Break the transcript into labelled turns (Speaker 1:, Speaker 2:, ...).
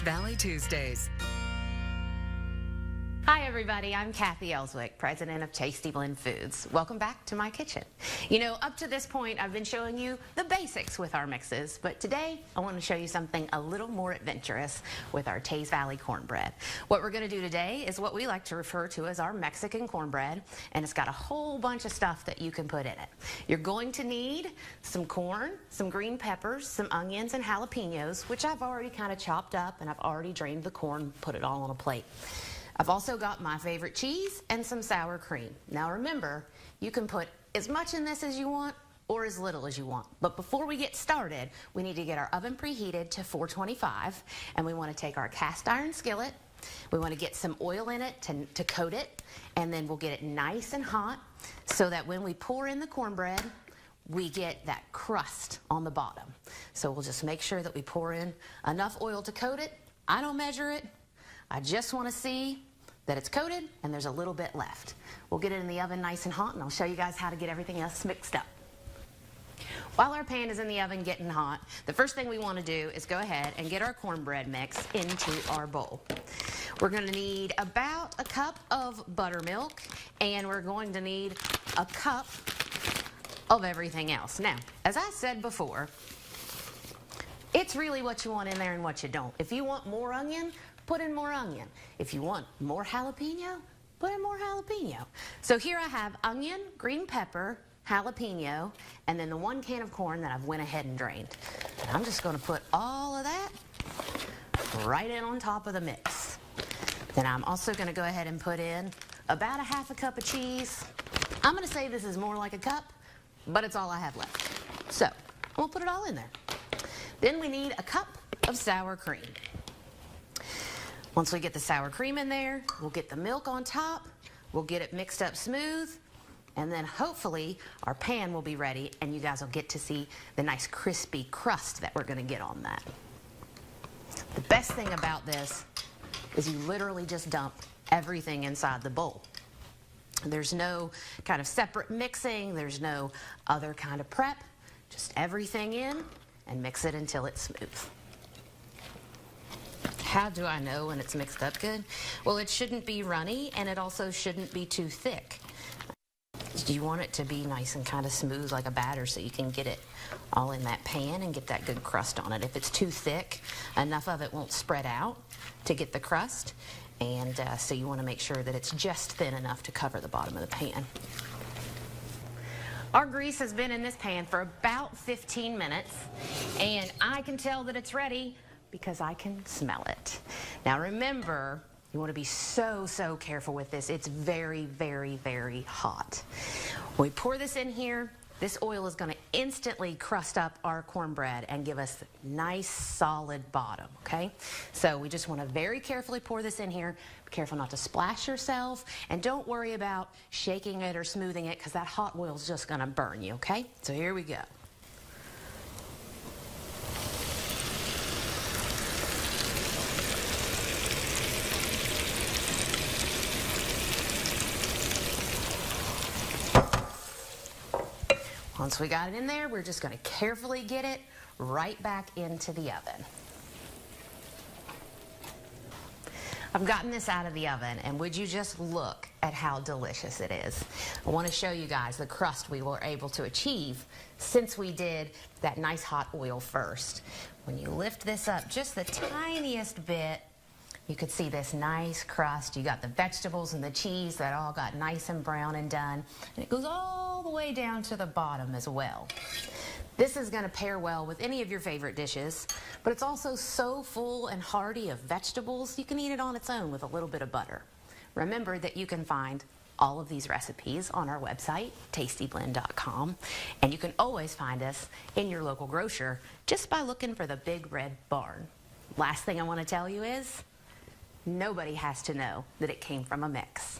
Speaker 1: Teays Valley Tuesdays.
Speaker 2: Hi everybody, I'm Kathy Ellswick, president of Tasty Blend Foods. Welcome back to my kitchen. You know, up to this point I've been showing you the basics with our mixes, but today I want to show you something a little more adventurous with our Teays Valley cornbread. What we're going to do today is what we like to refer to as our Mexican cornbread, and it's got a whole bunch of stuff that you can put in it. You're going to need some corn, some green peppers, some onions and jalapenos, which I've already kind of chopped up, and I've already drained the corn, put it all on a plate. I've also got my favorite cheese and some sour cream. Now remember, you can put as much in this as you want or as little as you want. But before we get started, we need to get our oven preheated to 425, and we want to take our cast iron skillet. We want to get some oil in it to coat it, and then we'll get it nice and hot so that when we pour in the cornbread, we get that crust on the bottom. So we'll just make sure that we pour in enough oil to coat it. I don't measure it. I just want to see that it's coated and there's a little bit left. We'll get it in the oven nice and hot, and I'll show you guys how to get everything else mixed up. While our pan is in the oven getting hot, the first thing we want to do is go ahead and get our cornbread mix into our bowl. We're going to need about a cup of buttermilk, and we're going to need a cup of everything else. Now, as I said before, it's really what you want in there and what you don't. If you want more onion, put in more onion. If you want more jalapeno, put in more jalapeno. So here I have onion, green pepper, jalapeno, and then the 1 can of corn that I've went ahead and drained. And I'm just going to put all of that right in on top of the mix. Then I'm also going to go ahead and put in about a half a cup of cheese. I'm going to say this is more like a cup, but it's all I have left. So we'll put it all in there. Then we need a cup of sour cream. Once we get the sour cream in there, we'll get the milk on top, we'll get it mixed up smooth, and then hopefully our pan will be ready and you guys will get to see the nice crispy crust that we're going to get on that. The best thing about this is you literally just dump everything inside the bowl. There's no kind of separate mixing, there's no other kind of prep, just everything in and mix it until it's smooth. How do I know when it's mixed up good? Well, it shouldn't be runny, and it also shouldn't be too thick. You want it to be nice and kind of smooth like a batter so you can get it all in that pan and get that good crust on it. If it's too thick, enough of it won't spread out to get the crust, and so you want to make sure that it's just thin enough to cover the bottom of the pan. Our grease has been in this pan for about 15 minutes, and I can tell that it's ready because I can smell it. Now remember, you want to be so careful with this. It's very, very, very hot. When we pour this in here, this oil is going to instantly crust up our cornbread and give us a nice solid bottom, okay? So we just want to very carefully pour this in here. Be careful not to splash yourself, and don't worry about shaking it or smoothing it because that hot oil is just going to burn you, okay? So here we go. Once we got it in there, we're just going to carefully get it right back into the oven. I've gotten this out of the oven, and would you just look at how delicious it is. I want to show you guys the crust we were able to achieve since we did that nice hot oil first. When you lift this up just the tiniest bit, you could see this nice crust. You got the vegetables and the cheese that all got nice and brown and done. And it goes all the way down to the bottom as well. This is going to pair well with any of your favorite dishes, but it's also so full and hearty of vegetables, you can eat it on its own with a little bit of butter. Remember that you can find all of these recipes on our website, tastyblend.com, and you can always find us in your local grocer just by looking for the Big Red Barn. Last thing I want to tell you is, nobody has to know that it came from a mix.